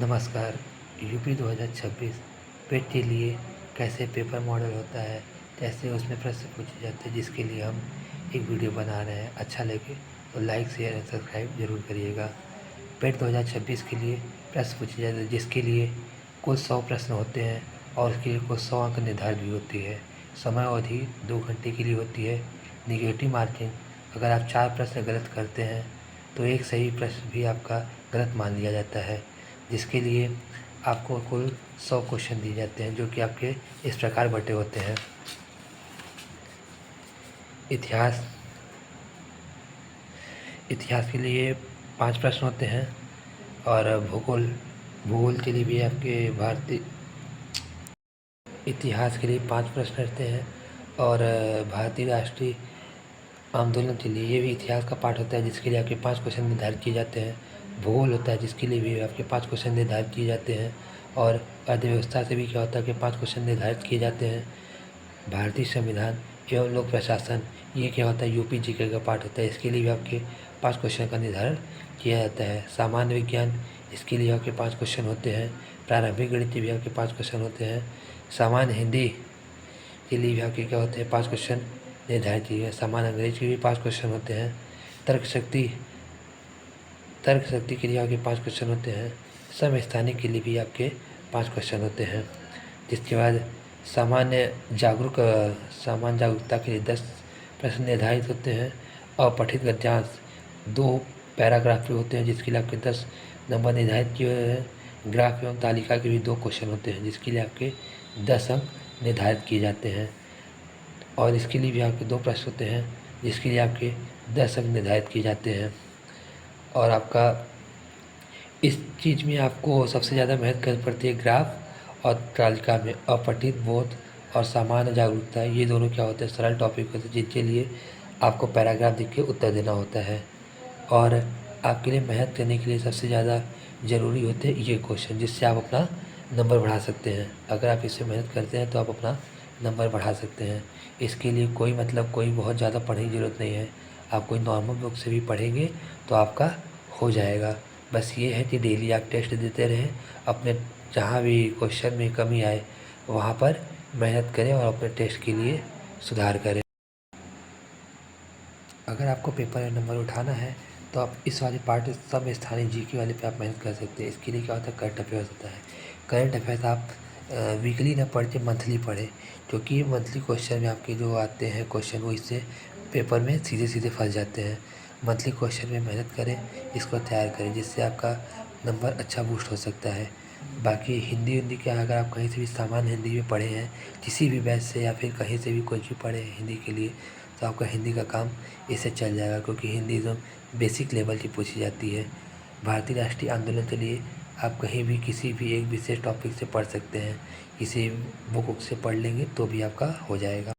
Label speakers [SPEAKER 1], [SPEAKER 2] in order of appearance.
[SPEAKER 1] नमस्कार। यूपी 2026 पेट के लिए कैसे पेपर मॉडल होता है, कैसे उसमें प्रश्न पूछे जाते हैं, जिसके लिए हम एक वीडियो बना रहे हैं। अच्छा लगे तो लाइक शेयर एंड सब्सक्राइब जरूर करिएगा। पेट 2026 के लिए प्रश्न पूछे जाते हैं, जिसके लिए कुल 100 प्रश्न होते हैं और उसके लिए कुल 100 अंक निर्धारित भी होती है। समय अवधि 2 घंटे के लिए होती है। निगेटिव मार्किंग, अगर आप 4 प्रश्न गलत करते हैं तो एक सही प्रश्न भी आपका गलत मान लिया जाता है, जिसके लिए आपको कुल 100 क्वेश्चन दिए जाते हैं, जो कि आपके इस प्रकार बटे होते हैं। इतिहास के लिए 5 प्रश्न होते हैं और भूगोल के लिए भी आपके भारतीय इतिहास के लिए 5 प्रश्न रहते हैं और भारतीय राष्ट्रीय आंदोलन के लिए ये भी इतिहास का पाठ होता है, जिसके लिए आपके 5 क्वेश्चन निर्धारित किए जाते हैं। भूगोल होता है, जिसके लिए भी आपके 5 क्वेश्चन निर्धारित किए जाते हैं। और अर्थव्यवस्था से भी क्या होता है कि 5 क्वेश्चन निर्धारित किए जाते हैं। भारतीय संविधान एवं लोक प्रशासन, ये क्या होता है, यूपी जीके का पाठ होता है, इसके लिए भी आपके 5 क्वेश्चन का निर्धारण किया जाता है। सामान्य विज्ञान, इसके लिए आपके 5 क्वेश्चन होते हैं। प्रारंभिक गणित भी आपके 5 क्वेश्चन होते हैं। सामान्य हिंदी के लिए भी आपके क्या होते हैं, 5 क्वेश्चन निर्धारित किए गए। सामान्य अंग्रेजी के भी 5 क्वेश्चन होते हैं। तर्क शक्ति के लिए आपके 5 क्वेश्चन होते हैं। समस्थानिक के लिए भी आपके 5 क्वेश्चन होते हैं। जिसके बाद सामान्य जागरूकता के लिए 10 प्रश्न निर्धारित होते हैं। अपठित गद्यांश 2 पैराग्राफ होते हैं, जिसके लिए आपके 10 नंबर निर्धारित किए हुए हैं। ग्राफ एवं तालिका के भी 2 क्वेश्चन होते हैं, जिसके लिए आपके 10 अंक निर्धारित किए जाते हैं। और इसके लिए भी आपके 2 प्रश्न होते हैं, जिसके लिए आपके 10 अंक निर्धारित किए जाते हैं। और आपका इस चीज़ में आपको सबसे ज़्यादा मेहनत करनी पड़ती है ग्राफ और तालिका में। अपठित बोध और सामान्य जागरूकता, ये दोनों क्या होते हैं, सरल टॉपिक होते हैं, जिनके लिए आपको पैराग्राफ लिख के उत्तर देना होता है। और आपके लिए मेहनत करने के लिए सबसे ज़्यादा ज़रूरी होते हैं ये क्वेश्चन, जिससे आप अपना नंबर बढ़ा सकते हैं। अगर आप इससे मेहनत करते हैं तो आप अपना नंबर बढ़ा सकते हैं। इसके लिए कोई बहुत ज़्यादा पढ़ने की ज़रूरत नहीं है। आप कोई नॉर्मल बुक से भी पढ़ेंगे तो आपका हो जाएगा। बस ये है कि डेली आप टेस्ट देते रहें, अपने जहाँ भी क्वेश्चन में कमी आए वहाँ पर मेहनत करें और अपने टेस्ट के लिए सुधार करें। अगर आपको पेपर में नंबर उठाना है तो आप इस वाले पार्ट सब स्थानीय जीके वाले पे आप मेहनत कर सकते हैं। इसके लिए क्या होता है, करंट अफेयर्स होता है। करंट अफेयर्स आप वीकली ना पढ़ के मंथली पढ़ें, क्योंकि मंथली क्वेश्चन में आपके जो आते हैं क्वेश्चन, वो इससे पेपर में सीधे सीधे फंस जाते हैं। मंथली क्वेश्चन में मेहनत करें, इसको तैयार करें, जिससे आपका नंबर अच्छा बूस्ट हो सकता है। बाकी हिंदी क्या, अगर आप कहीं से भी सामान्य हिंदी में पढ़े हैं, किसी भी बैच से या फिर कहीं से भी कुछ भी पढ़े हैं हिंदी के लिए, तो आपका हिंदी का काम इससे चल जाएगा, क्योंकि हिंदी एकदम बेसिक लेवल की पूछी जाती है। भारतीय राष्ट्रीय आंदोलन के लिए आप कहीं भी किसी भी एक विशेष टॉपिक से पढ़ सकते हैं, किसी बुक से पढ़ लेंगे तो भी आपका हो जाएगा।